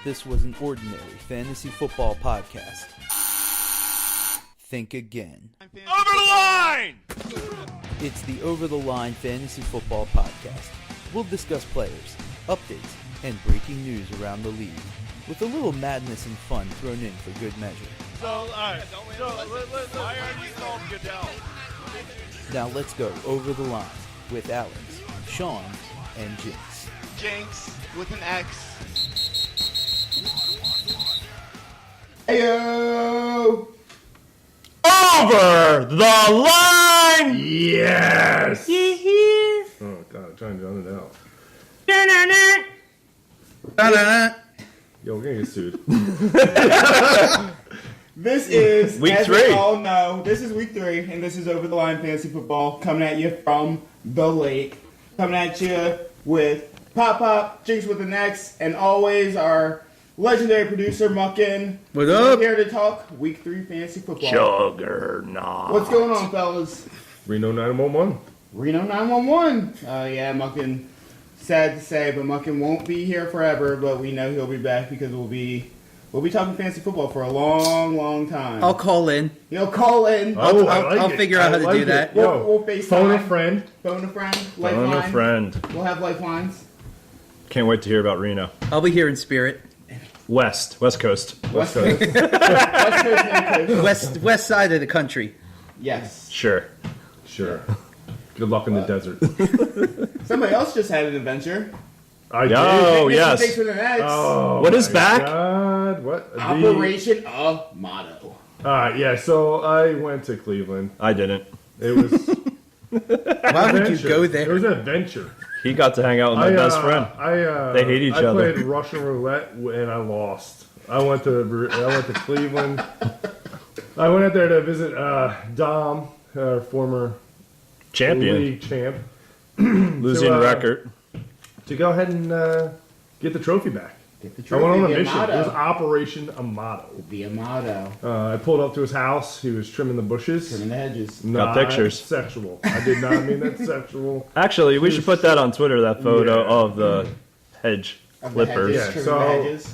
this was an ordinary fantasy football podcast. Think again. Over the line! It's the Over the Line Fantasy Football Podcast. We'll discuss players, updates, and breaking news around the league, with a little madness and fun thrown in for good measure. So, alright. Why are you called Goodell? Now let's go over the line with Alex, Sean, and Jinx. Jinx with an X. Heyo! Over the line! Yes! Oh, God, I'm trying to drown it out. Yo, we're going to get sued. This is, Week as 3. we all know, this is week 3, and this is Over the Line Fantasy Football, coming at you from the lake. Coming at you with Pop, Jinx with an X, and always our legendary producer, Muckin. What up? Here to talk week 3 fantasy football. Juggernaut. What's going on, fellas? Reno 911. Reno 911. Yeah, Muckin, sad to say, but Muckin won't be here forever, but we know he'll be back because we'll be talking fantasy football for a long, long time. I'll call in. He'll call in. Oh, I like I'll it. figure out I how to like do it. that. Yo, We'll FaceTime. phone a friend. Phone a friend. Phone Lifeline. a friend. We'll have lifelines. Can't wait to hear about Reno. I'll be here in spirit. West Coast. West Coast. West Coast, East Coast. West side of the country. Yes. Sure. Sure. Good luck in the desert. Somebody else just had an adventure. I did. Oh, Mr. yes. Thanks for the next. Oh, What is my back? God. What? Operation Motto. Yeah, so I went to Cleveland. I didn't. It was Why would you adventure. go It there? was an adventure. He got to hang out with my best friend. They hate each I other. played Russian roulette and I lost. I went to Cleveland. I went out there to visit Dom, our former Champion. league champ, Losing to, record. to go ahead and get the trophy back. Get the I trophy. went on a the mission. It was Amato. Operation Amato. The Amato. I pulled up to his house. He was trimming the bushes. Trimming the hedges. Not pictures. Sexual. I did not mean that sexual. Actually, we should put that on Twitter, that photo Yeah. of the hedge Of the clippers. hedges, Yeah, trimming so- the hedges.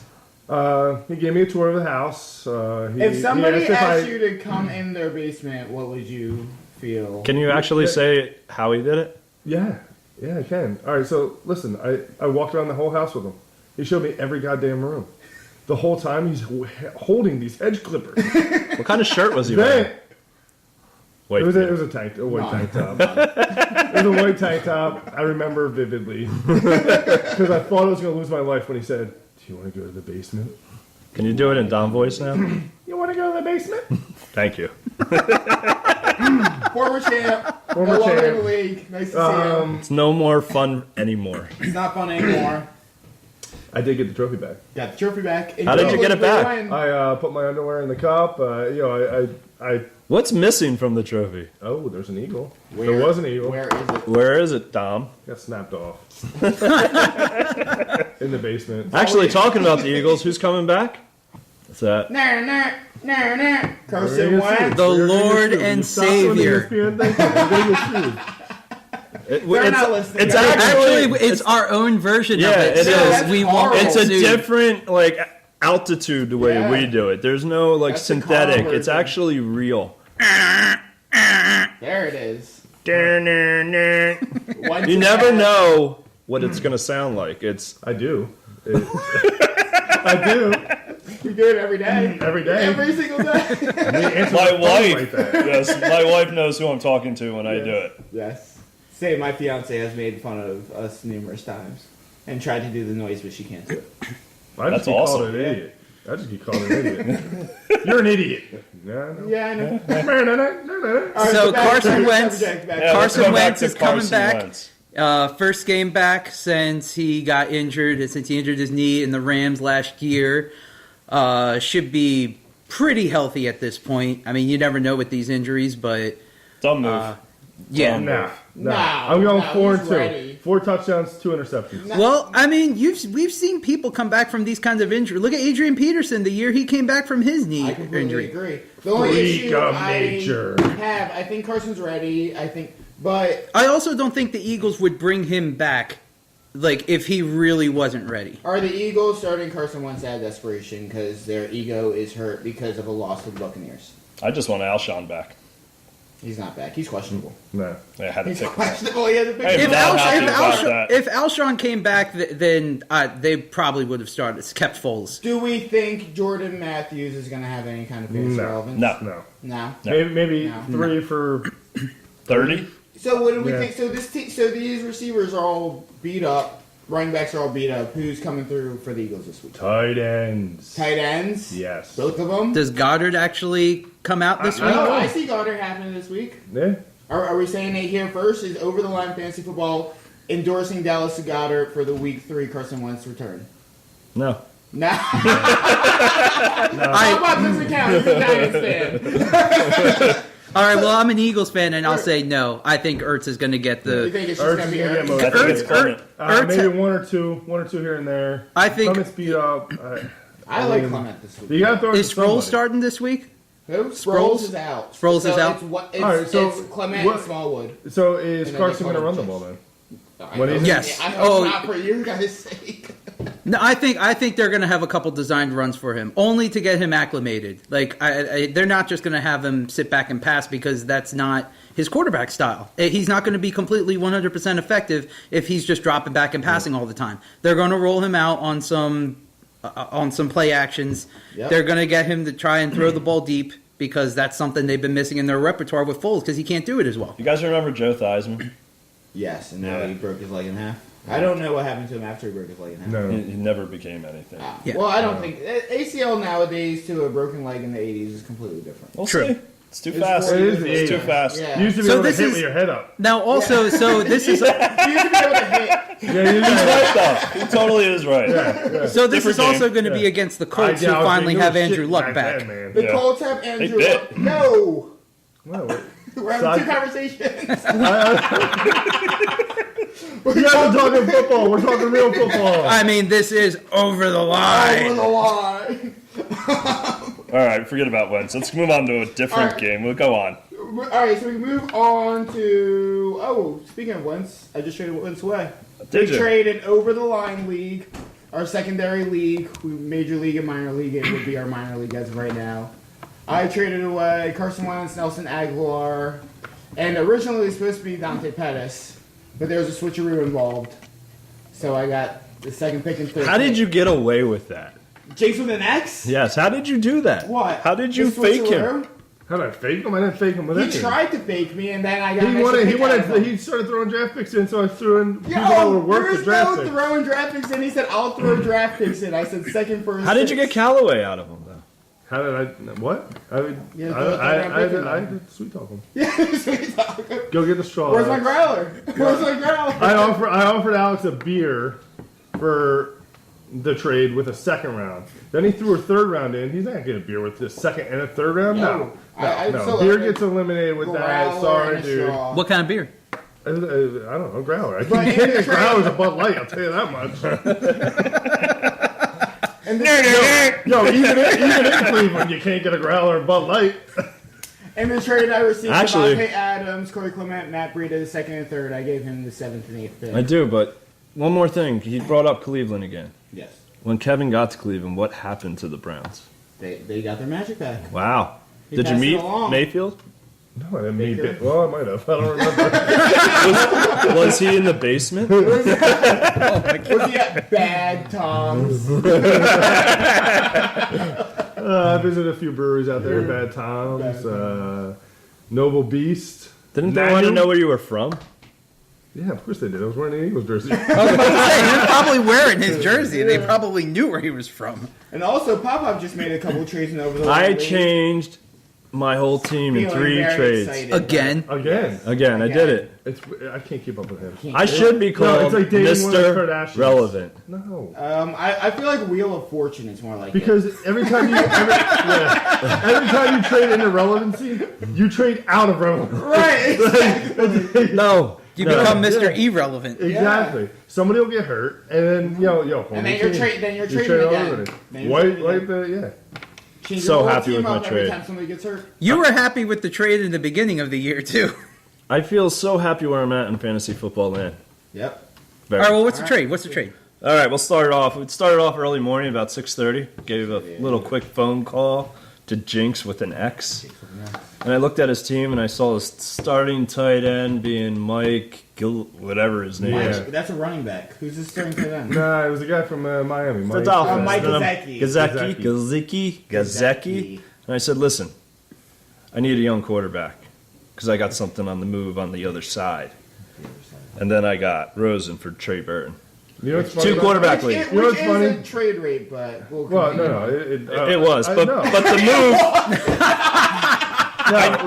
He gave me a tour of the house. If somebody asked asked you to come in their basement, what would you feel? Can you actually say how he did it? Yeah, I can. All right, so listen, I walked around the whole house with him. He showed me every goddamn room. The whole time he's holding these hedge clippers. What kind of shirt was he Then, wearing? it Wait, was a white tank top. It was a white tank top. I remember vividly because I thought I was going to lose my life when he said, "Do you want to go to the basement? can you do it in Dom voice now? You want to go to the basement?" Thank you. Former champ. Former no longer in champ. the league. Nice to see him. It's no more fun anymore. It's not fun anymore. I did get the trophy back. Got the trophy back. How did you get it back? I put my underwear in the cup. I What's missing from the trophy? oh, there's an eagle. Where- There was an eagle. Where is it? Where is it, Dom? Got snapped off in the basement. Actually, talking about the Eagles, who's coming back? What's that? Carson Wentz. The Lord and Savior. They're not listening. It's Actually, it's our own version Yeah, of it. it so is. That's we won't horrible. It's a sued. different altitude the way Yeah. we do it. There's no That's the synthetic. car It's version. actually real. There it is. You One to never ten. know what it's gonna sound like. It's I do. I do. You do it every day. Every day. Every single day. They answer my the phone wife. like that. Yes, my wife knows who I'm talking to when I do it. Yes. Say my fiance has made fun of us numerous times and tried to do the noise, but she can't do it. I That's just get awesome. called an idiot. I just get called an idiot. You're an idiot. No, no. Yeah, I know. No. All right, So back to Carson the Wentz- subject, back Yeah, to- let's Carson go back Wentz to is coming Carson back. Wentz. First game back since he got injured, since he injured his knee in the Rams last year. Should be pretty healthy at this point. I mean, you never know with these injuries, but Dumb move. yeah. Nah. No, I'm going no, 4 he's and 2. ready. 4 touchdowns, 2 interceptions. Well, I mean, we've seen people come back from these kinds of injuries. Look at Adrian Peterson, the year he came back from his knee I completely injury. agree. The only Freak issue of I nature. have, I think Carson's ready. But I also don't think the Eagles would bring him back like if he really wasn't ready. Are the Eagles starting Carson Wentz out of desperation because their ego is hurt because of a loss to the Buccaneers? I just want Alshon back. He's not back. He's questionable. No. I had to He's pick him. questionable. He hasn't been Hey, If, I'm not happy about Alshon, that. if Alshon came back, then they probably would have kept Foles. Do we think Jordan Matthews is going to have any kind of fantasy No. relevance? No. No. No. Maybe No. 3 for 30? So what do we Yeah. think? So so these receivers are all beat up. Running backs are all beat up. Who's coming through for the Eagles this week? tight ends. Tight ends. Yes. Both of them. Does Goddard actually come out this I week? don't know. I see Goddard happening this week. Yeah. Are we saying it here first? Is Over the Line Fantasy Football endorsing Dallas Goddard for the Week 3 Carson Wentz return? No. Nah. How about this account? He's a Giants fan. All right, well, I'm an Eagles fan, and I'll say no. I think Ertz is going to get You the. think it's just Ertz going to be is gonna get Ertz? most. I think it's Clement. Ertz- Maybe one or two here and there. I think- Clement's beat up. I like Clement this week. You got to throw it Is to Sproles somebody. starting this week? Who? Sproles? is out. Sproles is out? It's, All right, so it's Clement what- and Smallwood. So is And then Carson they going to call run the him ball Chase. then? What is it? Yes. I hope Oh. not for you guys' sake. No, I think they're going to have a couple designed runs for him, only to get him acclimated. Like they're not just going to have him sit back and pass because that's not his quarterback style. He's not going to be completely 100% effective if he's just dropping back and passing all the time. They're going to roll him out on some play actions. Yep. They're going to get him to try and throw the ball deep because that's something they've been missing in their repertoire with Foles because he can't do it as well. You guys remember Joe Theismann? Yes, and now Yeah. he broke his leg in half. I don't know what happened to him after he broke his leg in half. No. He never became anything. Yeah. Well, I don't think ACL nowadays to a broken leg in the 80s is completely different. We'll True. see. It's too It's fast. 40 It is the It's too 80s. fast. Yeah. You used to be So able to this hit is- with your head up. Now, also, so this is You used to be able to hit. Yeah, you He's right, though. He totally is right. so this is Different also game. going to be Yeah. against the Colts, who I doubt finally they have give a Andrew shit Luck back. then, man. The Yeah. Colts have Andrew bit. Luck. No! Well, wait. We're having two conversations. You guys are talking football. We're talking real football. I mean, this is over the Over line. the line. All right, forget about Wentz. Let's move on to a different All right. game. We'll go on. All right, so we move on to. Oh, speaking of Wentz, I just traded Wentz away. Did We you? traded Over the Line League, our secondary league, major league and minor league. It would be our minor league as of right now. I traded away Carson Wentz, Nelson Aguilar, and originally it was supposed to be Dante Pettis, but there was a switcheroo involved. So I got the second pick and third. How did pick. you get away with that? Jace with an X? Yes, how did you do that? What? How did you The fake him? switcheroo? How did I fake him? I didn't fake him with He anything. tried to fake me, and then I got He an extra wanted. He pick out of wanted. him. He started throwing draft picks in, so I threw in people Yeah, that were there worth was the draft no picks. throwing draft picks in. He said, I'll throw draft picks in. I said, second, first. How did you get sixth. Callaway out of him, though? How did I? What? I would. Yeah, I did sweet talk him. Yeah, sweet talk. Go get the straw. Where's my Alex. growler? Where's my growler? I offered Alex a beer for the trade with a second round. Then he threw a third round in. He's not gonna get a beer with the second and a third round. No, I no. still Beer like gets eliminated with that. growler Sorry, and a dude. straw. What kind of beer? I don't know, growler. I But can't in get the a trade- growler's a Bud Light. I'll tell you that much. And the, Yo, even in Cleveland, you can't get a growler of Bud Light. in the trade I received Actually- Devontae Adams, Corey Clement, Matt Breida, the second and third. I gave him the 7th and 8th pick. I do, but one more thing. He brought up Cleveland again. Yes. When Kevin got to Cleveland, what happened to the Browns? They got their magic back. Wow. He Did you passed it meet along. Mayfield? No, I didn't mean Baker. it. Well, I might have. I don't remember. Was he in the basement? Was he at Bad Tom's? I visited a few breweries out there. Bad Tom's, Noble Beast. Didn't they want to know where you were from? Yeah, of course they did. I was wearing an Eagles jersey. He was probably wearing his jersey. They probably knew where he was from. And also, Pop-Up just made a couple trades in over the I line. changed my whole team in Feeling 3 very trades. excited. Again. Again. Again, I did it. I can't keep up with him. I should be No, called it's like dating one of the Mr. Kardashians. Relevant. No. I feel like Wheel of Fortune is more like Because every time you every time you trade into relevancy, you trade out of relevancy. Right, exactly. No. You No. become Mr. Yeah. Irrelevant. Exactly. Somebody will get hurt, and then And then you're trading you again. trade all Then over it. you're White, trading like again. the Change So your whole happy team with my up every trade. time somebody gets hurt. You were happy with the trade in the beginning of the year, too. I feel so happy where I'm at in fantasy football land. Yep. All right, well, what's the trade? What's the trade? All right, we'll start it off. We started off early morning, about 6:30. Gave a little quick phone call to Jinx with an X. And I looked at his team, and I saw his starting tight end being Mike whatever his name is. That's a running back. Who's the starting tight end? Nah, it was a guy from Miami. The Mike, Dolphins. Mike And I'm- Gazeki. And I said, listen, I need a young quarterback because I got something on the move on the other side. And then I got Rosen for Trey Burton. You know what's funny? Two quarterback league. You know what's Which funny? isn't trade rate, but we'll Well, continue. no. It was, I but know. the move. No,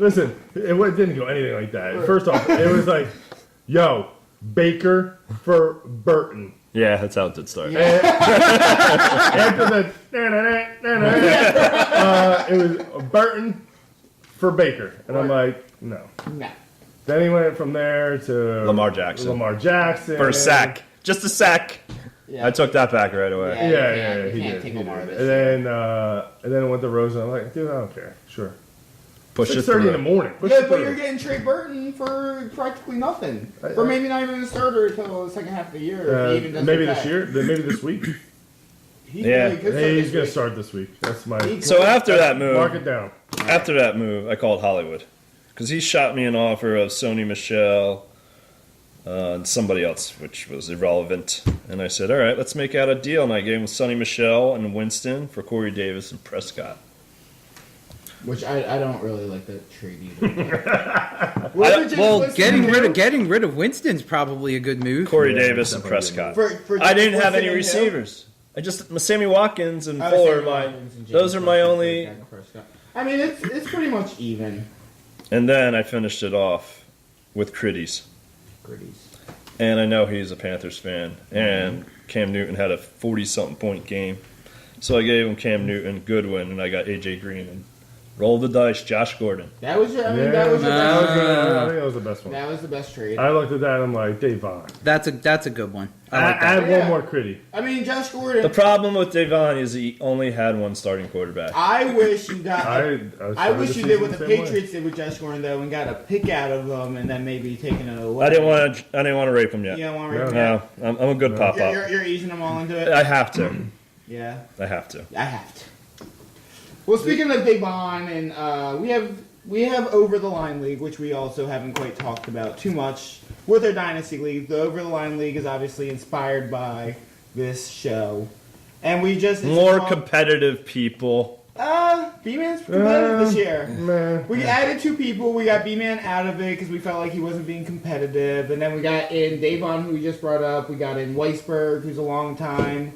listen. It didn't go anything like that. First off, it was like, yo, Baker for Burton. Yeah, that's how it did start. After the it was Burton for Baker, and I'm like, no. Nah. Then he went from there to Lamar Jackson. For For a sack. Just a sack. Yeah. I took that back right away. Yeah, You he can't did. take He Lamar did. this And year. then it went to Rosen. I'm like, dude, I don't care. Sure. Push it 6:30 in the through. morning. Push Yeah, it but through. you're getting Trey Burton for practically nothing. I- For maybe not even a starter until the second half of the year. if he even does maybe get this back. year. Maybe this week. He Yeah. really could Hey, he's this gonna week. start this week. That's my. So after that Mark move, it down. I called Hollywood because he shot me an offer of Sony Michel and somebody else, which was irrelevant. And I said, all right, let's make out a deal. And I gave him Sonny Michel and Winston for Corey Davis and Prescott. Which I don't really like that trade either. Well, getting rid of Winston's probably a good move. Corey Yeah, Davis and definitely. Prescott. I didn't have any receivers. I just Sammy Watkins and Fuller. Those are my only. I mean, it's pretty much even. And then I finished it off with Critties. And I know he's a Panthers fan. And Cam Newton had a 40-something point game. So I gave him Cam Newton, Goodwin, and I got A.J. Green. And roll the dice, Josh Gordon. That was your. I mean, Yeah, that was your I best. think that was the best one. That was the best trade. I looked at that and I'm like, Dave Vaughn. That's a good one. I like that. Add Yeah. one more critty. I mean, Josh Gordon. The problem with Devon is he only had one starting quarterback. I wish you got. I wish you did what the same way. Patriots did with Josh Gordon though, and got a pick out of him, and then maybe taking it away. I didn't want to rape him yet. You don't want to. No, I'm a good pop up. You're easing them all into it. I have to. Yeah, I have to. I have to. Well, speaking of Devon, and we have Over the Line League, which we also haven't quite talked about too much with our Dynasty League. The Over the Line League is obviously inspired by this show, and we just More competitive people. B-Man's competitive this year. Man. We added 2 people. We got B-Man out of it because we felt like he wasn't being competitive. And then we got in Davon, who we just brought up. We got in Weisberg, who's a long-time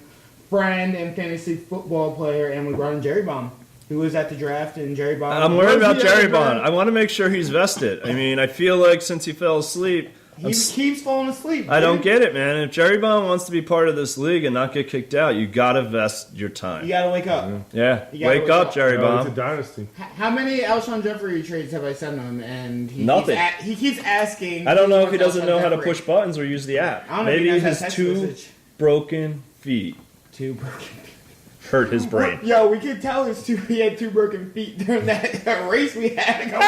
friend and fantasy football player. And we brought in Jerry Baum, who was at the draft. And Jerry Baum... I'm worried about Was he at Jerry the Bond. draft? I want to make sure he's vested. I mean, I feel like since he fell asleep, He keeps falling asleep. I don't dude. get it, man. If Jerry Bond wants to be part of this league and not get kicked out, you got to vest your You time. gotta wake up. Yeah, You gotta wake up, Jerry No, it's a Bond. dynasty. How many Alshon Jeffrey trades have I sent him? And he Nothing. He keeps asking. I don't know if he who doesn't wants know how to Jeffrey. push buttons or use the app. I don't know if Maybe he knows how to his text 2 message. broken feet 2 broken. hurt his brain. Yo, we could tell he had 2 broken feet during that race we had going.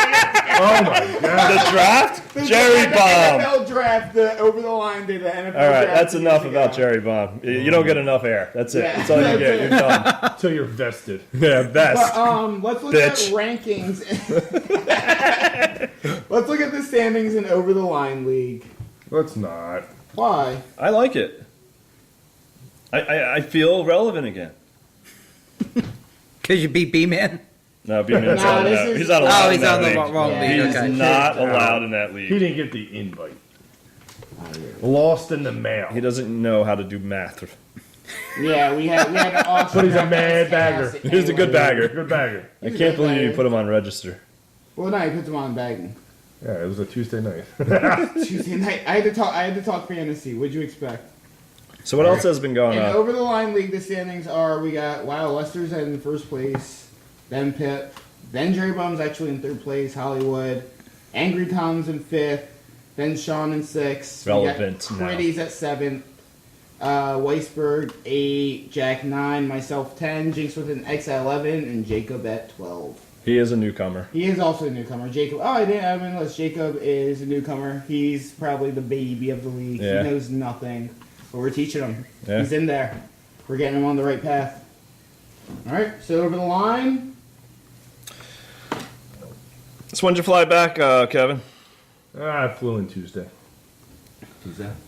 Oh my god. The draft? Jerry The Bond. NFL draft, the over the line day, the NFL All right, draft that's 2 enough years about ago. Jerry Bond. You don't get enough air. That's it. Yeah. That's all you get. You're done. Until you're vested. Yeah, best. But let's look Bitch. at rankings. Let's look at the standings in over the line league. Let's not. Why? I like it. I feel relevant again. Because you beat B-Man? No, B-Man's Nah, not this allowed. is- He's not allowed Oh, in he's that on the league. wrong league. He's Okay. not allowed in that He league. didn't get the invite. Lost in the mail. He doesn't know how to do math. Yeah, we had an auction. But he's a draft that mad was bagger. chaos He's a good anyway. bagger. Good bagger. I can't believe you put him on register. Well, no, he puts them on bagging. Yeah, it was a Tuesday night. Tuesday night. I had to talk fantasy. What'd you expect? So what else has been going In on? over the line league, the standings are: we got Lester's in first place, then Pip, then Jerry Bum's actually in 3rd place, Hollywood, Angry Tom's in 5th, then Sean in 6th, Relevant we now. got Critty's at 7th, Weisberg 8, Jack 9, myself 10, Jinx with an X at 11, and Jacob at 12. He is a newcomer. He is also a newcomer. Jacob. Oh, I didn't have him on the list. Jacob is a newcomer. He's probably the baby of the league. Yeah. He knows nothing, but we're teaching him. Yeah. He's in there. We're getting him on the right path. All right. So over the line. So when'd you fly back, Kevin? I flew in Tuesday.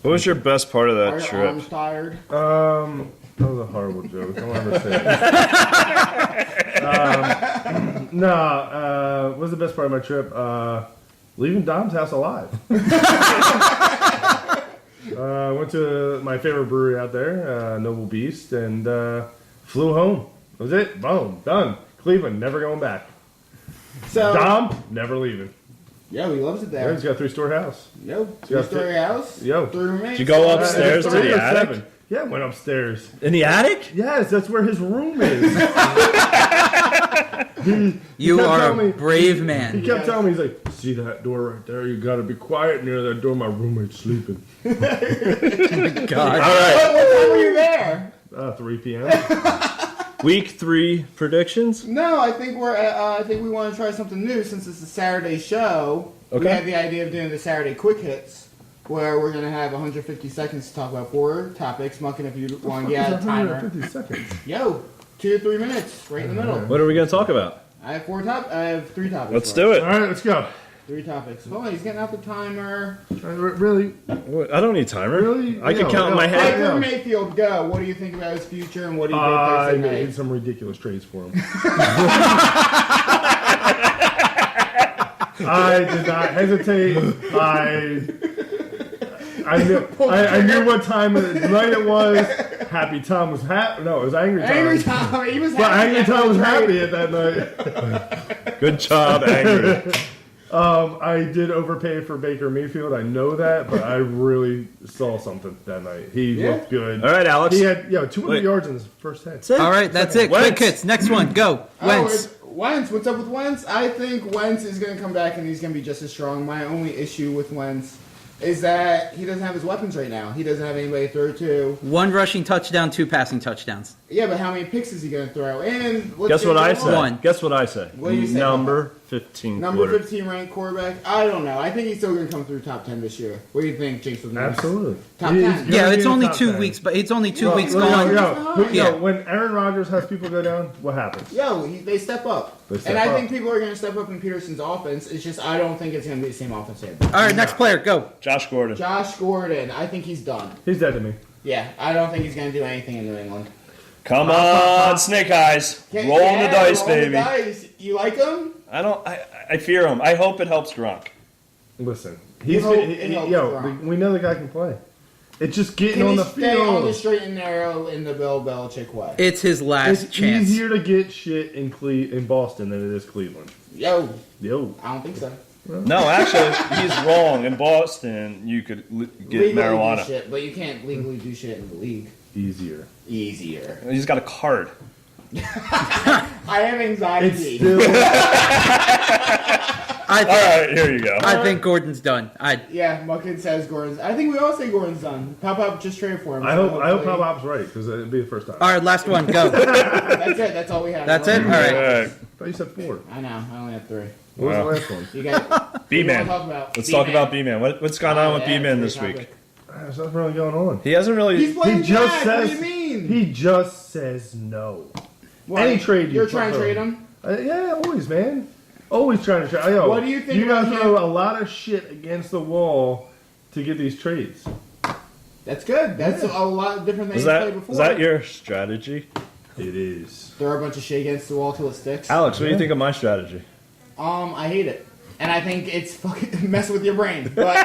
What was your best part of Are that your trip? arms tired? That was a horrible joke. Don't ever say it. What was the best part of my trip? Leaving Dom's house alive. Went to my favorite brewery out there, Noble Beast, and flew home. That was it. Boom. Done. Cleveland. Never going back. So Dom, never leaving. Yo, he loves it Yeah, there. he's got a 3-story house. Yo, got three-story house. Yo. 3 roommates. Did you go upstairs to Three the or attic? 7. Yeah, went upstairs. In the attic? Yes, that's where his room is. You kept are telling a me- brave He man. kept telling me, he's like, see that door right there? You gotta be quiet near that door. My roommate's sleeping. God. All right. What time were you there? 3 p.m. Week 3 predictions? No, I think I think we want to try something new since it's a Saturday show. We Okay. had the idea of doing the Saturday quick hits, where we're gonna have 150 seconds to talk about 4 topics. Mucking, if you want to get a timer. 150 seconds. Yo, 2 to 3 minutes, right in the middle. What are we going to talk about? I have 3 topics. Let's do All it. right, let's go. 3 topics. Hold on, he's getting out the timer. Really? I don't need timer. Really? I can No, count in no. my head. Baker yeah. Mayfield, go. What do you think about his future, and what do you think I Thursday made night? some ridiculous trades for him. I did not hesitate. I knew what time of the night it was. Happy Tom was happy. No, it was Angry Tom. Angry Tom, he was But happy. Angry Tom was That's right. happy at that night. Good job, Angry. I did overpay for Baker Mayfield. I know that, but I really saw something that night. He Yeah. looked good. All right, Alex. He had 200 Wait. yards in his first hit. All right, that's it. Wentz. Quick hits. Next one. Go. Wentz. It's Wentz. What's up with Wentz? I think Wentz is going to come back and he's going to be just as strong. My only issue with Wentz is that he doesn't have his weapons right now. He doesn't have anybody to throw to. 1 rushing touchdown, 2 passing touchdowns. Yeah, but how many picks is he going to throw? And let's Guess get what I going. say? One. Guess what I say? What do you say? Number 15 Number quarter. 15 ranked quarterback. I don't know. I think he's still going to come through top 10 this year. What do you think, Jinx? With Wentz? Absolutely. Top He's 10. gonna Yeah, be it's in the only top 2 10. weeks, but it's only 2 Well, weeks well, gone. yo, Yeah. when Aaron Rodgers has people go down, what happens? Yo, they step up. They step and I up. think people are going to step up in Peterson's offense. It's just I don't think it's going to be the same offense. All right, next player. Go. Josh Gordon. Josh Gordon. I think he's done. He's dead to me. Yeah, I don't think he's going to do anything in New England. Come on, Snake Eyes. Rolling the dice, roll the baby. dice. You like him? I fear him. I hope it helps Gronk. Listen, You hope it helps yo, Gronk. we know the guy can play. It's just getting Can on he the stay on the field. straight and narrow in the Bill Belichick way? It's his last It's chance. easier to get shit in Boston than it is Cleveland. Yo, Yo, I don't think so. No, actually, he's wrong. In Boston, you could get Legally do marijuana. shit, but you can't legally do shit in the league. easier. Easier. He's got a card. I have It's anxiety. still I All right, here you go. think Gordon's done. Yeah, Muckins says Gordon's. I think we all say Gordon's done. Pop just traded for him. I so hope hopefully- Pop Pop's right because it'd be the first time. All right, last one. Go. That's it. That's all we have. That's it? All All right. right, I thought you said 4. I know. I only have 3. What was Wow. the last one? You got B-Man. Let's talk about B-Man. What's going on with B-Man this week? There's nothing really going on. He hasn't really. He's playing He just Jack. says What do you mean? he just says no. What? Any trade You're you trying to throw. trade him? Yeah, always, man. Always trying to trade. Yo, What do you think You gotta about throw him? a lot of shit against the wall to get these trades. That's good. That's a lot different than Is you played that before. is that your strategy, It is. Throw a bunch of shit against the wall till it sticks. Alex? What do you think of my strategy? I hate it, and I think it's fucking messing with your brain. But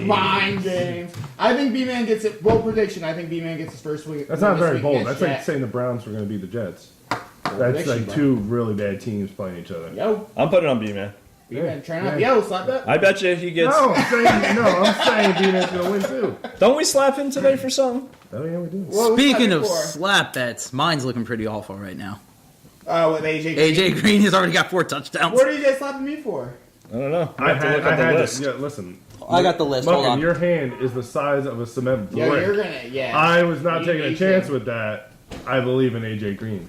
mind games. I think B-Man gets it. Bold prediction. I think B-Man gets his first week. That's not this very week bold. against That's like Jet. saying the Browns were going to beat the Jets. That's prediction, like bro. 2 really bad teams playing each other. Yo, I'm putting on B-Man. B-Man, turn up. Yeah. Yo, slap that. I bet you he gets. No, I'm saying B-Man's going to win too. Don't we slap him today for something? Oh yeah, we do. What was Speaking that of before? slap bets, mine's looking pretty awful right now. With AJ. AJ Green has already got 4 touchdowns. What are you guys slapping me for? I don't know. I I have to had, look I at the had list. yeah, listen. I got the list. Hold Muckin, on. your hand is the size of a cement brick. Yo, you're gonna. Yeah. I was not You taking a need chance to. with that. I believe in AJ Green.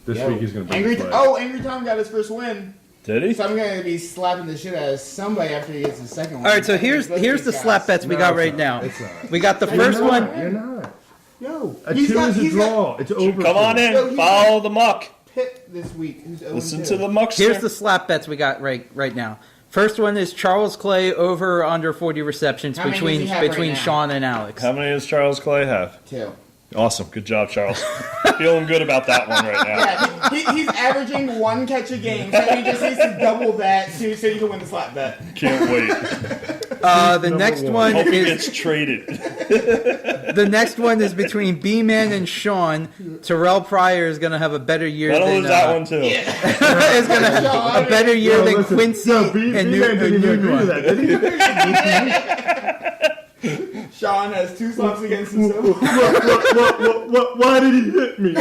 This week he's going to bring Angry. the flag. Angry Tom got his first win. Did he? So I'm gonna be slapping the shit out of somebody after he gets his second one. All right, so here's the slap bets we No, got it's right not. now. It's not. We got the You're first not. one. You're not. Yo, A 2 is a draw. It's over. Come on Yo, in. he's Follow the muck. Pitt this week. Who's 0-2. Listen to the muckster. Here's the slap bets we got right now. First one is Charles Clay over or under 40 receptions How many does he between have right now? Sean and Alex. How many does Charles Clay have? 2. Awesome. Good job, Charles. Feeling good about that one right now. Yeah, he's averaging 1 catch a game, so he just needs to double that so you can win the slap bet. Can't wait. The next one Hope he is gets traded. the next one is between B-Man and Sean. Terrell Pryor is going to have a better year That'll than lose that one too. is going to have a better year than Quincy and B-Man Newton. didn't even agree to that, did he? Sean has 2 slaps against himself. Why did he hit me?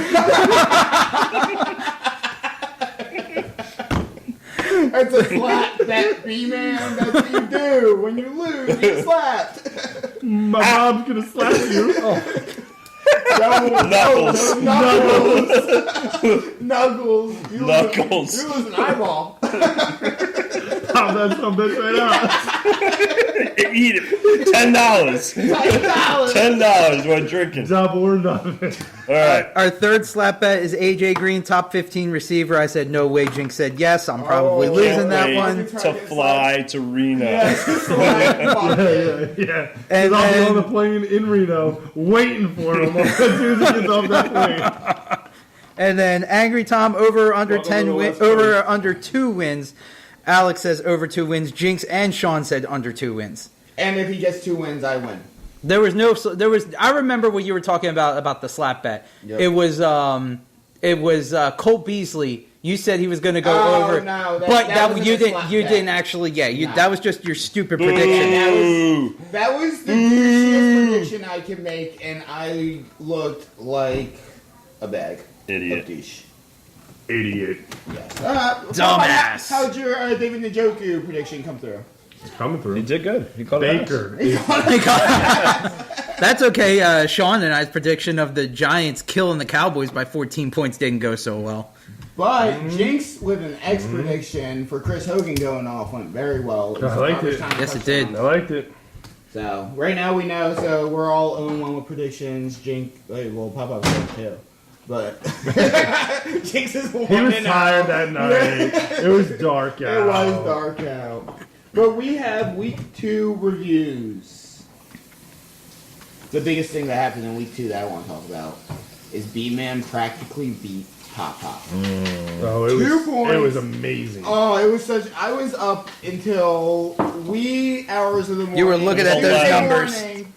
That's a slap bet, B-man. That's what you do. When you lose, you get slapped. My mom's gonna slap you. Knuckles. Knuckles. Knuckles. You lose an eyeball. Pop that some bitch right out. Eat it. $10. $10 while drinking. Double or nothing. All right. Our third slap bet is AJ Green, top 15 receiver. I said no way. Jinx said yes. I'm probably losing that Wait one. to fly to Reno. Yeah. And I'll be then- on the plane in Reno waiting for him as soon as he gets off that plane. And then Angry Tom over under Welcome to 10 the win, West Coast. over under 2 wins. Alex says over 2 wins. Jinx and Sean said under 2 wins. And if he gets 2 wins, I win. There was I remember what you were talking about the slap bet. Yep. It was Colt Beasley. You said he was going to go Oh, over, no, but that wasn't you a didn't. slap You bet. didn't actually. Yeah, No. that was just your stupid prediction. Ooh. That was the douchiest prediction I could make, and I looked like a bag. Idiot. Of douche. Idiot. Yes. Dumbass. How'd your David Njoku prediction come through? It's coming through. He did good. He caught Baker. That's okay. Sean and I's prediction of the Giants killing the Cowboys by 14 points didn't go so well. But Jinx with an X prediction for Chris Hogan going off went very well. I liked it. Yes, it did. I liked it. So right now we know. So we're all 0-1 with predictions. Jinx, well, Pop-Up's good too. But Jinx is 1-0. He was tired that night. It was dark out. It was dark out. But we have week 2 reviews. The biggest thing that happened in week 2 that I want to talk about is B-Man practically beat Pop-Pop. Oh, it 2 was, points. It was amazing. Oh, it was such. I was up until wee hours of the morning. You were looking at those Tuesday numbers. morning,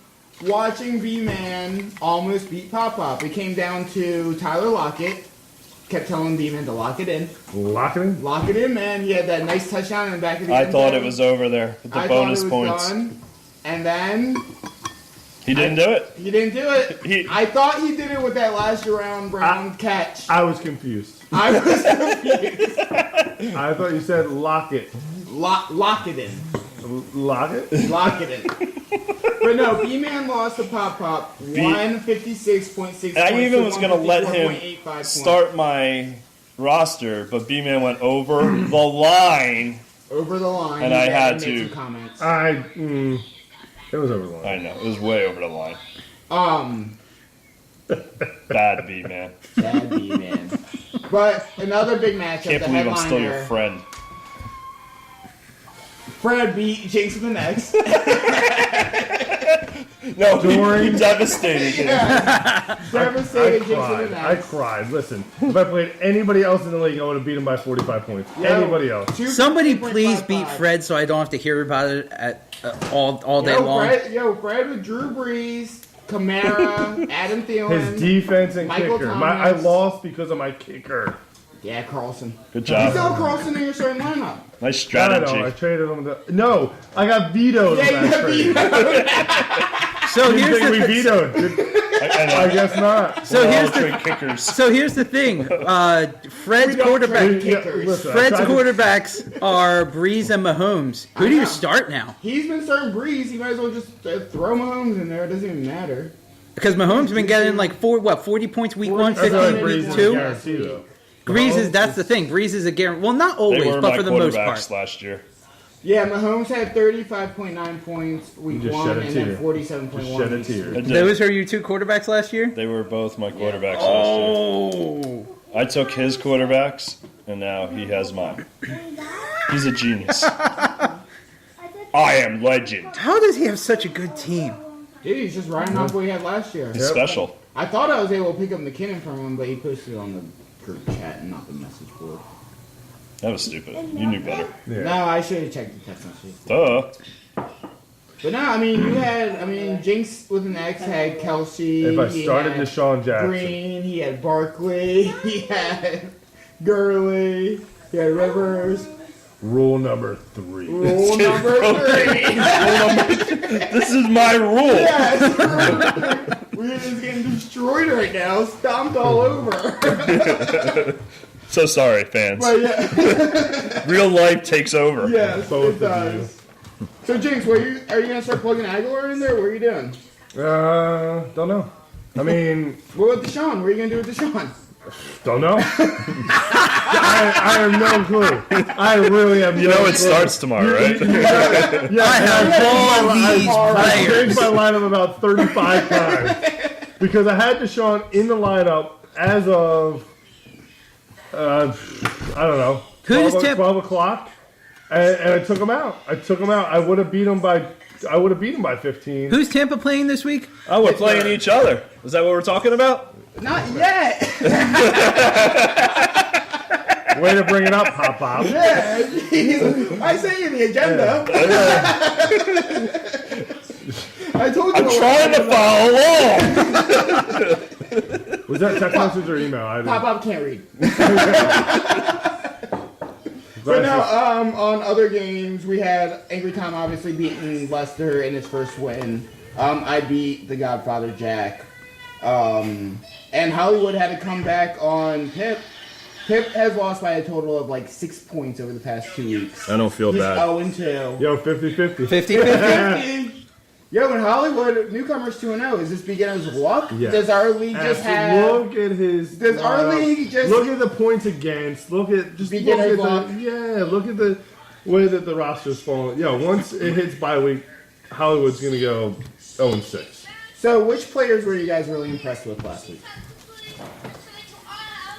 watching B-Man almost beat Pop-Pop. It came down to Tyler Lockett. Kept telling B-Man to lock it in. Lock it in. Lock it in, man. He had that nice touchdown in the back of the I end thought zone. it was over there with the I bonus thought it was points. done. And then He didn't do it. he didn't do it. I thought he did it with that last round Brown catch. I was confused. I was confused. I thought you said lock it. Lock it in. Lock it? Lock it in. But no, B-Man lost to Pop-Pop 156.6. And I even was going to let him 154.85 start my roster, but B-Man went over the line. over the line. And I He had made to. some comments. It was over the line. I know. It was way over the line. Bad B-Man. Bad B-Man. But another big matchup. Can't the believe I'm still your headliner. friend. Fred beat Jinx with an X. No, During- he devastated him. Devastated Jinx with cried. an I X. cried. Listen, if I played anybody else in the league, I would have beat him by 45 points. Anybody else. Somebody 250.55. please beat Fred so I don't have to hear about it all day long. Fred with Drew Brees, Kamara, Adam Thielen. His defense and Michael kicker. Thomas. I lost because of my kicker. Yeah, Carlson. Good You still job. have Carlson in your starting lineup. Nice I know. I strategy. traded him. No, I got vetoed. Yeah, in you that got trade. So Didn't here's think we the vetoed. I I know. guess not. so We're all here's the trade kickers. so here's the thing. Fred's We don't quarterback. trade kickers. Listen, I Fred's tried to- quarterbacks are Breeze and Mahomes. Who do you start now? He's been starting Breeze. You might as well just throw Mahomes in there. It doesn't even matter. Because Mahomes been getting like 40 points week 1, I feel like 15 Breeze week is 2. guaranteed, though. That's the thing. Breeze is a guarantee. Well, not They always, were but my for the most quarterbacks part. last year. Yeah, Mahomes had 35.9 points week Just 1 shed a and then tear. 47.1. Just shed a week tear. I did. Those are your two quarterbacks last year? They were both my quarterbacks last year. Oh. I took his quarterbacks, and now he has mine. He's a genius. I am legend. How does he have such a good team? Dude, he's just riding off what he had last year. He's special. I thought I was able to pick up McKinnon from him, but he posted it on the group chat and not the message board. That was stupid. You knew better. Yeah. No, I should have checked the text message. Duh. But no, I mean, Jinx with an X had Kelsey. If I he started had Deshaun Jackson. Green, he had Barkley, he had Gurley, he had Rivers. Rule number 3. Rule number 3. This is my rule. Yes. We're just getting destroyed right now, stomped all over. So sorry, fans. But yeah, Real life takes over. yes, Both it of does. So Jinx, are you gonna start plugging Aguilar in there? What are you doing? Don't know. I mean, What with Deshaun? What are you gonna do with Deshaun? don't know. I have no clue. I really have no You know clue. it starts tomorrow, right? Yeah, I have all these I players. changed my lineup about 35 times because I had Deshaun in the lineup as of I don't know, Who does 12 o'clock, and I took him out. I would have beat him by 15. Who's Tampa playing this week? Oh, we're playing each other. Is that what we're talking about? Not yet. Way to bring it up, Pop Pop. Yeah, I sent you the agenda. I told you. I'm trying to follow along. Was that text message or email? I Pop didn't. up can't read. But no, on other games, we had Angry Tom obviously beating Leicester in his first win. I beat the Godfather Jack. And Hollywood had to come back on Pip. Pip has lost by a total of like 6 points over the past 2 weeks. I don't feel He's bad. 0-2. Yo, 50-50. 50-50? Yo, in Hollywood, newcomers 2-0. Is this beginners of luck? Yeah. Does our league just Look have... at his. Does our league just- look at the points against? Look at Beginner's luck. Look at the way that the roster's falling. Yo, once it hits bye week, Hollywood's gonna go 0-6. So, which players were you guys really impressed with last week?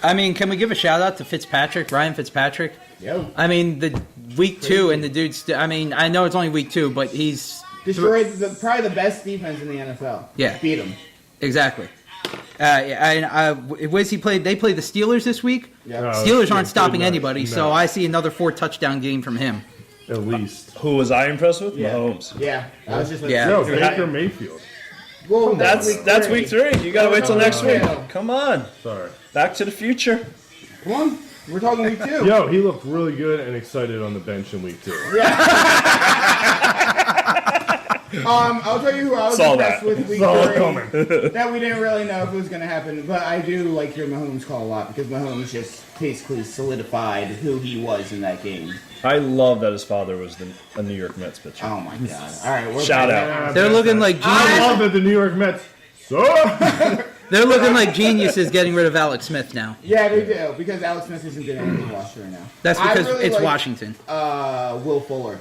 I mean, can we give a shout out to Fitzpatrick, Ryan Fitzpatrick? Yo. I mean, the week 2 and the dude's. I mean, I know it's only week 2, but he's Destroyed probably the best defense in the NFL. Yeah. Beat them. exactly. Was he played? They played the Steelers this week. Yeah. Steelers aren't stopping no, anybody, so no. I see another 4 touchdown game from him. At least. Who was I impressed with? Yeah. Mahomes. Yeah. I was just Yeah. Yo, saying. Baker Mayfield. Well, That's week 3. You gotta wait till next week. Come on. Sorry. Back to the future. Come on. We're talking week 2. Yo, he looked really good and excited on the bench in week 2. I'll tell you who I was Saw impressed that. with week Saw it 3. coming. That we didn't really know if it was going to happen, but I do like your Mahomes call a lot because Mahomes just basically solidified who he was in that game. I love that his father was a New York Mets pitcher. Oh my god! All right, we're Shout back. out. They're looking like I genius. love that the New York Mets. They're looking like geniuses getting rid of Alex Smith now. Yeah, they do because Alex Smith isn't doing anything Washington right now. That's I because really it's like, Washington. Will Fuller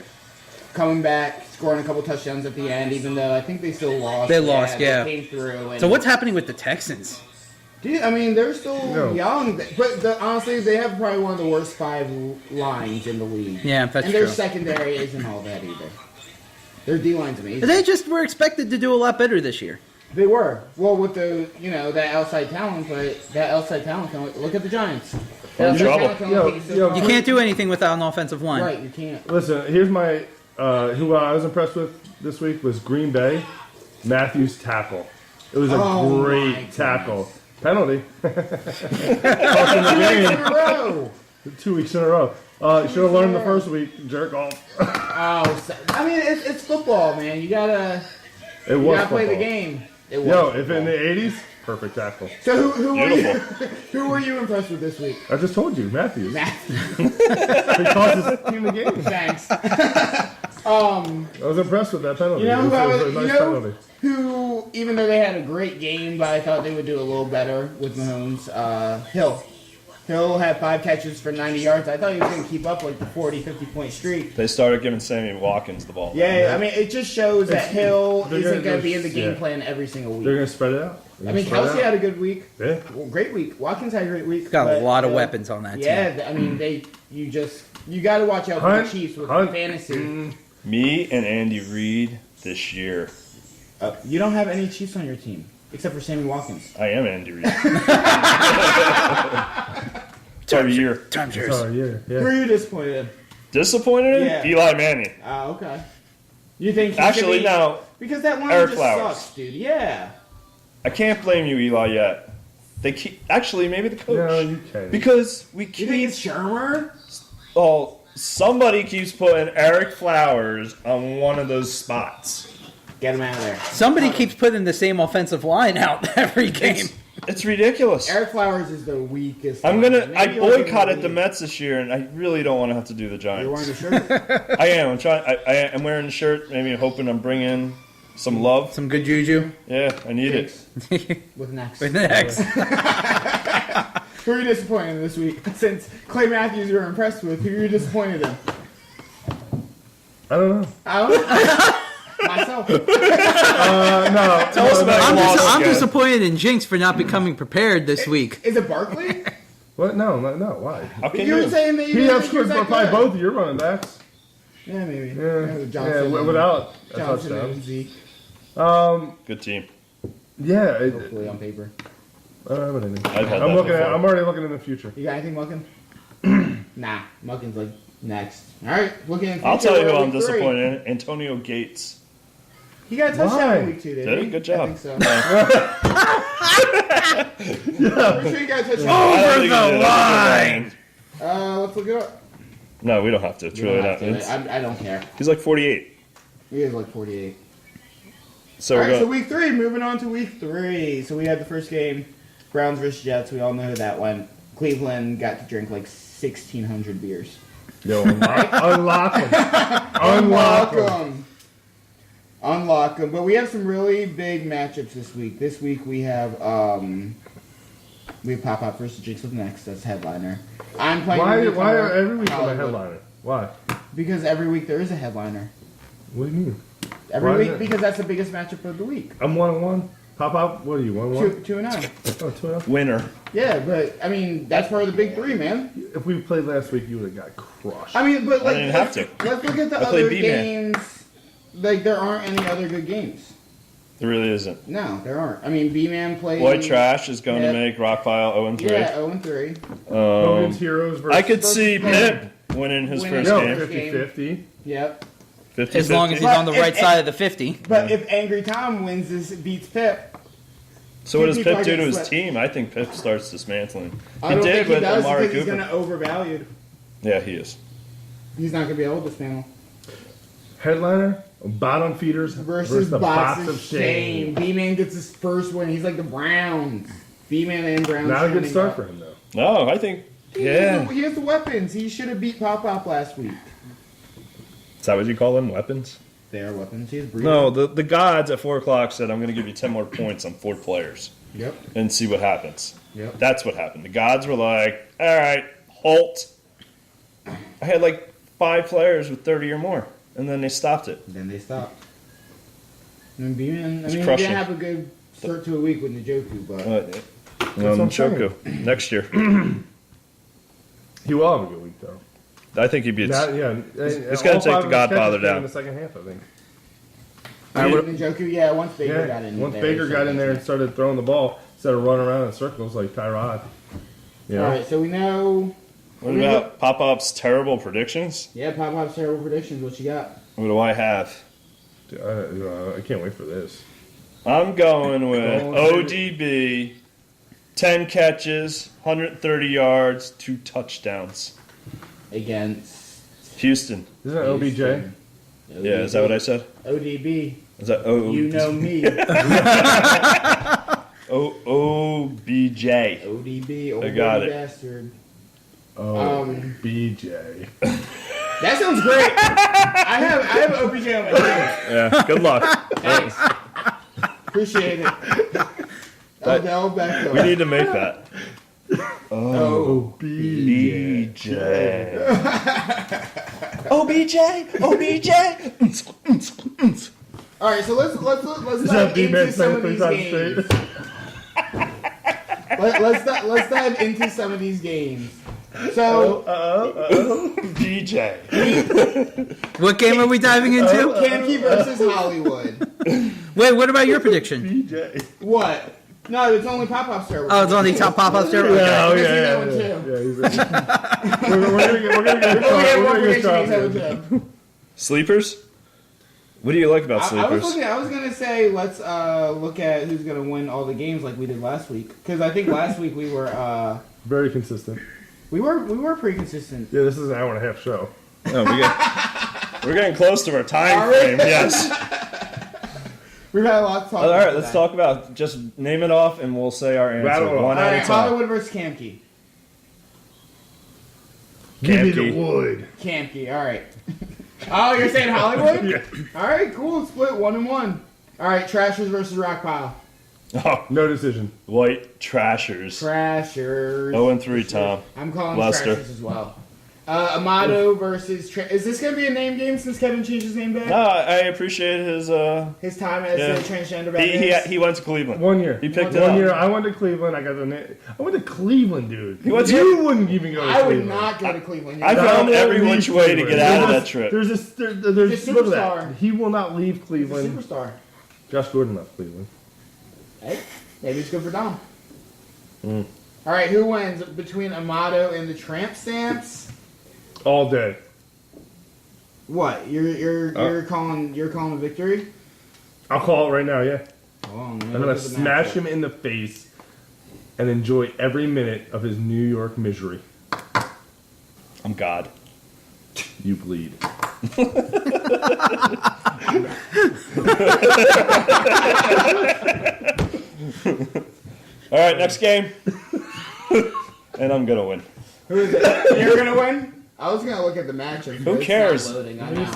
coming back, scoring a couple touchdowns at the end, even though I think they still lost. They lost, yeah. They came through. And, So what's happening with the Texans? Dude, I mean, they're still No. young, but honestly, they have probably one of the worst 5 lines in the league. Yeah, that's and their true. secondary isn't all that either. Their D line's amazing. They just were expected to do a lot better this year. They were. Well, with the, that outside talent, but that outside talent, look at the Giants. That outside trouble. talent can only take you so Yo, far. You can't do anything without an offensive line. Right, you can't. Listen, here's my who I was impressed with this week was Green Bay. Matthews tackle. It was a Oh my great tackle. Penalty. In a row. 2 weeks in a row. Should have learned the first week. Jerk off. I mean, it's football, man. You gotta play the game. It was Yo, if football. in the 80s, perfect tackle. So who were you? Beautiful. Who were you impressed with this week? I just told you, Matthews. Matthew. He cost his team the game. Thanks. I was impressed with that penalty. You know It who I was was, a nice penalty. who, even though they had a great game, but I thought they would do a little better with Mahomes, Hill. Hill had 5 catches for 90 yards. I thought he was going to keep up like the 40, 50-point streak. They started giving Sammy Watkins the ball. Yeah, I mean, it just shows that Hill they're isn't gonna going to be go- in the game yeah. plan every single week. They're going to spread it out. I mean, Kelsey had a good week. Yeah. Well, great week. Watkins had a great week. Got a but, lot of weapons on that team. Yeah, I mean, you got to watch out for the Hunt- Chiefs with Hunt- fantasy. Me and Andy Reid this year. You don't have any Chiefs on your team except for Sammy Watkins. I am Andy Reid. Every year. Time's yours. Oh, yeah. Who Yeah. are you disappointed in? Disappointed in? Yeah. Eli Manning. Okay. You think he's Actually, gonna be, no. because that line Eric just Flowers. sucks, dude. Yeah. I can't blame you, Eli, yet. They keep actually maybe the coach. No, you can't. Because we You think keep it's Shermer? somebody keeps putting Eric Flowers on one of those spots. Get him out of there. Somebody keeps putting the same offensive line out every game. It's ridiculous. Eric Flowers is the weakest. I Maybe he'll give him boycotted the lead. Mets this year, and I really don't want to have to do the You're wearing Giants. a shirt? I am. I'm trying. I am wearing the shirt. Maybe hoping I'm bringing some love. Some good juju. Yeah, I need it. With next. With the next. Who are you disappointed in this week? Since Clay Matthews you were impressed with, who are you disappointed in? I don't know. I don't know. Myself. No. Tell us about I'm, your loss I'm again. disappointed in Jinx for not becoming prepared this week. Is it Barkley? What? No. Why? How can You were you? saying that you He didn't think he outscored was that probably good. both of your running backs. Yeah, maybe. Yeah. Johnson, Yeah, without a Johnson and touchdown. Zeke. Good team. Yeah. Hopefully on paper. But anyway. I've had I'm that looking before. I'm already looking in the future. You got anything, Muckin? Nah, Muckin's like next. All right, looking in the I'll future, tell you we're who at I'm week 3. disappointed in. Antonio Gates. He got a touchdown Why? in week 2, didn't Did he? he? Good job. I think so. Pretty sure he got a touchdown. I don't think he the did. I think he Let's look it up. ran. No, we don't have to. It's You really don't not. have to. It's- I don't care. He's like 48. He is like 48. So All we're right, so going. week 3, moving on to week 3. So we had the first game, Browns versus Jets. We all know how that went. Cleveland got to drink like 1,600 beers. Yo, unlock them. Unlock them. Unlock them. But we have some really big matchups this week. This week we have Pop Pop versus Jinx with next. That's headliner. I'm playing. Why newcomer, are every week on a Hollywood. headliner? Why? Because every week there is a headliner. What do you mean? Every Why is week it? because that's the biggest matchup of the week. I'm 1-1. Pop out. What are you? 1-1. 2-0. Oh, 2-0. Winner. Yeah, but I mean that's part of the big 3, man. If we played last week, you would have got crushed. I mean, but like, didn't have to. let's look at the I played other B-Man. games. Like there aren't any other good games. There really isn't. No, there aren't. I mean, B-Man played. White Trash is going Yeah. to make Rockpile 0-3. Yeah, 0-3. Hogan's Heroes versus. I could see versus- Pip winning his Winning. first No, game. 50-50. Yep. 50, As long as he's But on the if- right side of the 50. But if Angry Tom wins this, beats Pip. So what does people Pip are do to getting his swept. team? I think Pip starts dismantling. I He don't did think he with does Amari because he's Cooper. going to overvalued. Yeah, he is. He's not going to be able to dismantle. Headliner, bottom feeders Versus the Bots of Shame. B-Man gets his first win. He's like the Browns. B-Man and Browns. Not a good standing start up. for him, though. No, I think. Yeah. He has the weapons. He should have beat Pop Pop last week. Is that what you call them? Weapons? They are weapons. He has breathing. No, the gods at 4 o'clock said, I'm going to give you 10 more points on 4 players Yep. and see what happens. Yep. That's what happened. The gods were like, all right, halt. I had like 5 players with 30 or more, and then they stopped it. Then they stopped. And B-Man, It's he crushing. didn't have a good start to a week with Njoku, but what I'm Choco next year. He will have a good week, though. I think he beats. Not, yeah, It's gonna take the Godfather down. in the second half, I think. Njoku, yeah, once Baker got in Once there. Baker got in there and started throwing the ball instead of running around in circles like Tyrod. Yeah. All right, so we know. What about Pop-Up's terrible predictions? Yeah, Pop Pop's terrible predictions. What you got? What do I have? Dude, I can't wait for this. I'm going with Oh, ODB, 10 catches, 130 yards, 2 touchdowns. Against Houston. Isn't that OBJ? Houston. Yeah, is that what I said? ODB. Is that O? You know me. OBJ. ODB. Old I got dirty it. Bastard. Oh, BJ. That sounds great. I have OBJ on my team. Yeah, good luck. Thanks. Appreciate it. Odell Beckham. We need to make that. BJ. All right, so let's Is dive that B-Man into some saying of these 3 times games. straight? Let's dive into some of these games. So, BJ. What game are we diving into? Kamke versus Hollywood. Wait, what about your prediction? BJ. What? No, it's only Pop-Up Star. Oh, it's on the top pop-up there? Yeah, Okay. yeah, Let's do that one, too. yeah. He's we're gonna get We're gonna get started. one prediction, too. Sleepers? What do you like about I sleepers? was gonna say let's look at who's gonna win all the games like we did last week, because I think last week we were Very consistent. we were pretty consistent. Yeah, this is an hour and a half show. Oh, we're getting close to our time Are we? frame. Yes. We've had a lot to talk All about. right, let's talk about. Just name it off, and we'll say our answer Rattle it off. one All at right, a time. Hollywood versus Kamke. Give me Kamke. the wood. Kamke, all right. Oh, you're saying Hollywood? Yeah. All right, cool. Split 1-1. All right, Trashers versus Rockpile. Oh, No decision. White Trashers. Trashers. 0-3, Tom. I'm calling Lester. Trashers as well. Amato versus. Is this going to be a name game since Kevin changed his name back? No, I appreciate his. His time as Yeah. a transgender back. He went to Cleveland. 1 year. He picked it One up. year. I went to Cleveland. I got the name. I went to Cleveland, dude. went to- You wouldn't even go to I would Cleveland. not go to Cleveland. I You're found right. every Leave which way to Cleveland. get out of There's that trip. There's The look at superstar. that. He will not leave He's a Cleveland. superstar. Josh Gordon left Cleveland. Hey, maybe it's good for Dom. All right, who wins between Amato and the Tramp Stamps? All day. What? You're calling a victory? I'll call it right now, yeah. Oh, I'm going to smash him in the face and enjoy every minute of his New York misery. I'm God. You bleed. All right, next game. And I'm gonna win. Who is it? You're gonna win? I was gonna look at the matchup. but it's cares? not loading, I We know.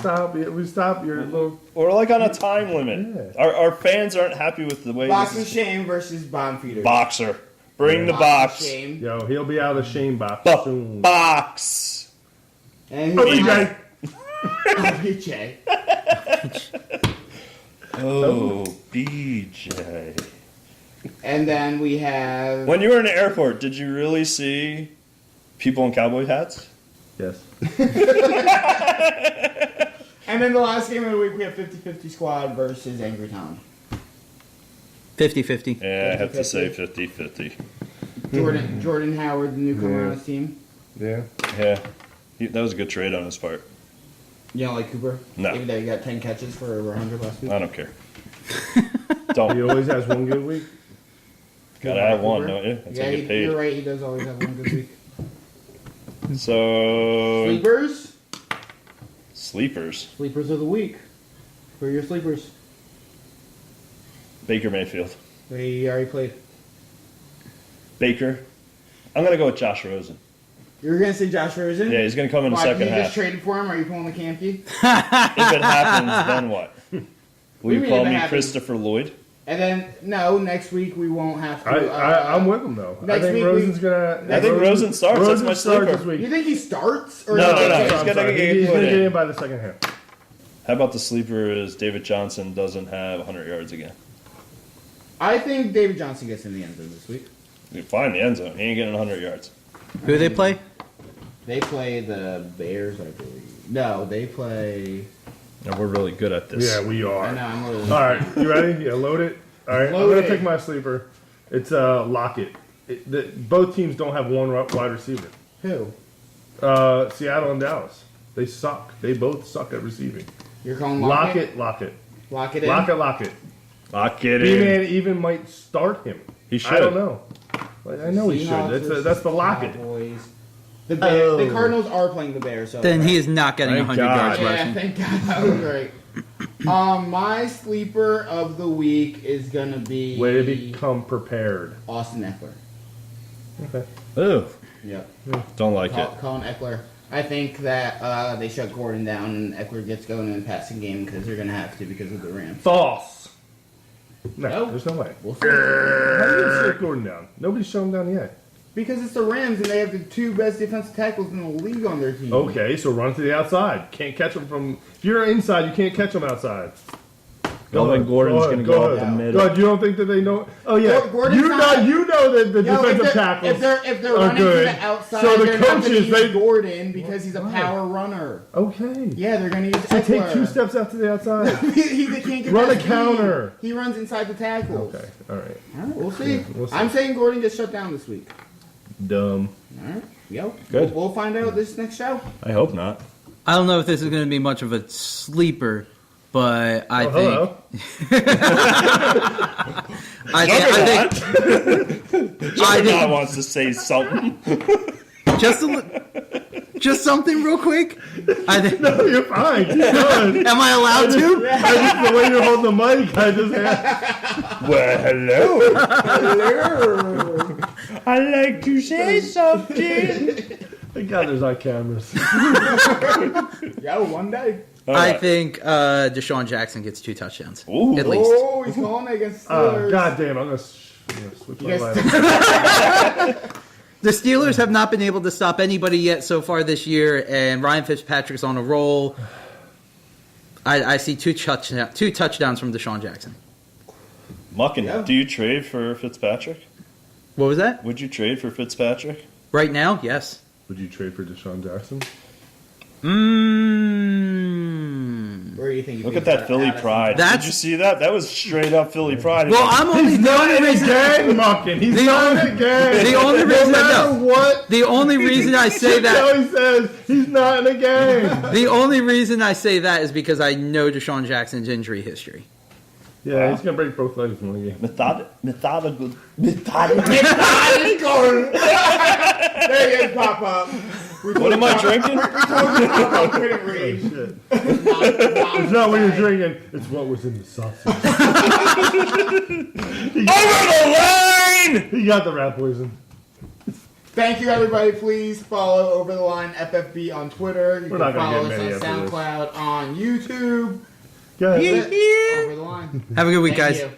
stop. You're a little. We're like on a time limit. Yeah. Our fans aren't happy with the way Box this of is. Shame versus Bomb Feeder. Boxer. Bring the Of box. Shame. Yo, he'll be out of the shame box soon. Box. And Oh, who's BJ. BJ. Oh, BJ. And then we have. When you were in the airport, did you really see people in cowboy hats? Yes. And then the last game of the week, we have 50-50 Squad versus Angry Tom. 50-50. Yeah, I have to 50-50. say 50-50. Jordan Howard, the newcomer on his team. Yeah. Yeah. That was a good trade on his part. You don't like Cooper? No. Even though he got 10 catches for over 100 last week. I don't care. He Don't. always has one good week. Gotta have one, don't you? That's Yeah, how you get paid. you're right. He does always have one good week. So, Sleepers? sleepers. Sleepers of the week. Who are your sleepers? Baker Mayfield. They already played. Baker. I'm gonna go with Josh Rosen. You were going to say Josh Rosen? Yeah, he's gonna come in the Why, second you just half. traded for him? Are you pulling the Kamke? If it happens, then what? Will do you you call mean if it me happens? Christopher Lloyd? And then, no, next week we won't have to. I'm with him though. I next think week Rosen's gonna. I think Rosen starts. That's Rosen my starts sleeper. this week. You think he starts? Or No, does he no, get he's kicked? I'm gonna sorry. get He's put gonna get in. in by the second half. How about the sleeper is David Johnson doesn't have 100 yards again? I think David Johnson gets in the end zone this week. You find the end zone. He ain't getting 100 yards. Who do they play? They play the Bears, I believe. No, they play. And we're really good at this. Yeah, we I are. know, I'm a little. All right, you ready? Yeah, load it. All right, I'm Load gonna it. pick my sleeper. It's Lockett. Both teams don't have one wide receiver. Who? Seattle and Dallas. They suck. They both suck at receiving. You're calling Lockett? Lockett. Lock it in. Lock it. Lock it B-Man in. even might start him. He should. I don't know. Like, I know he Seahawks should. versus That's the Lockett. Cowboys. The Bears, the Oh. Cardinals are playing the Bears. So Then he is not getting Thank 100 yards God. Yeah, rushing. thank God. That was great. My sleeper of the week is gonna be Way to become prepared. Austin Eckler. Okay. Ooh, Yep. don't like it. Colin Eckler. I think that they shut Gordon down and Eckler gets going in the passing game because they're gonna have to because of the Rams. False. No, No. there's no way. We'll see. How do you shut Gordon down? Nobody's shut him down yet. Because it's the Rams and they have the 2 best defensive tackles in the league on their team. Okay, so run to the outside. Can't catch them from. If you're inside, you can't catch them outside. Melvin Gordon's going to go up the middle. God, you don't think that they know? Oh yeah, Gordon's you know that the defensive tackles if they're are running good. to the outside, So the they're not coaches, going to they use Gordon because he's a power runner. Okay. Yeah, they're going to use. So Eckler. take 2 steps out to the outside. They can't get Run that a speed. counter. He runs inside the tackles. Okay, all right. All right, we'll see. Yeah, we'll see. I'm saying Gordon gets shut down this week. Dumb. All right, yo, Good. We'll find out this next show. I hope not. I don't know if this is going to be much of a sleeper, but I think Hello. I Juggernaut wants to say something. just something real quick. I think, No, you're fine. Keep going. am I allowed to? I just the way you hold the mic. I just had. Well, hello. I like to say something. Thank God there's not cameras. Yo, one day. I think Deshaun Jackson gets 2 touchdowns Ooh. at least. Oh, he's calling it against Steelers. God damn! I'm gonna switch my Yes. life. The Steelers have not been able to stop anybody yet so far this year, and Ryan Fitzpatrick's on a roll. I see 2 touchdowns from Deshaun Jackson. Muckin, Yeah. do you trade for Fitzpatrick? What was that? Would you trade for Fitzpatrick? Right now, yes. Would you trade for Deshaun Jackson? Where do you think? Look at that Philly pride. That's- Did you see that? That was straight up Philly pride. Well, I'm only the only reason. Gang mucking. He's The not only- in a gang. the only reason no I matter know. what. The only reason I say that. No, he says he's not in a gang. The only reason I say that is because I know Deshaun Jackson's injury history. Yeah, he's gonna break both legs in one game. methodical. There he is, pop up. What am I drinking? I couldn't read. Shit. It's not what you're drinking. It's what was in the sausage. Over the line! He got the rat poison. Thank you, everybody. Please follow Over the Line FFB on Twitter. You We're can not gonna follow get us many on after this. SoundCloud, on YouTube. Go ahead. Over the Line. Have a good week, Thank guys. you.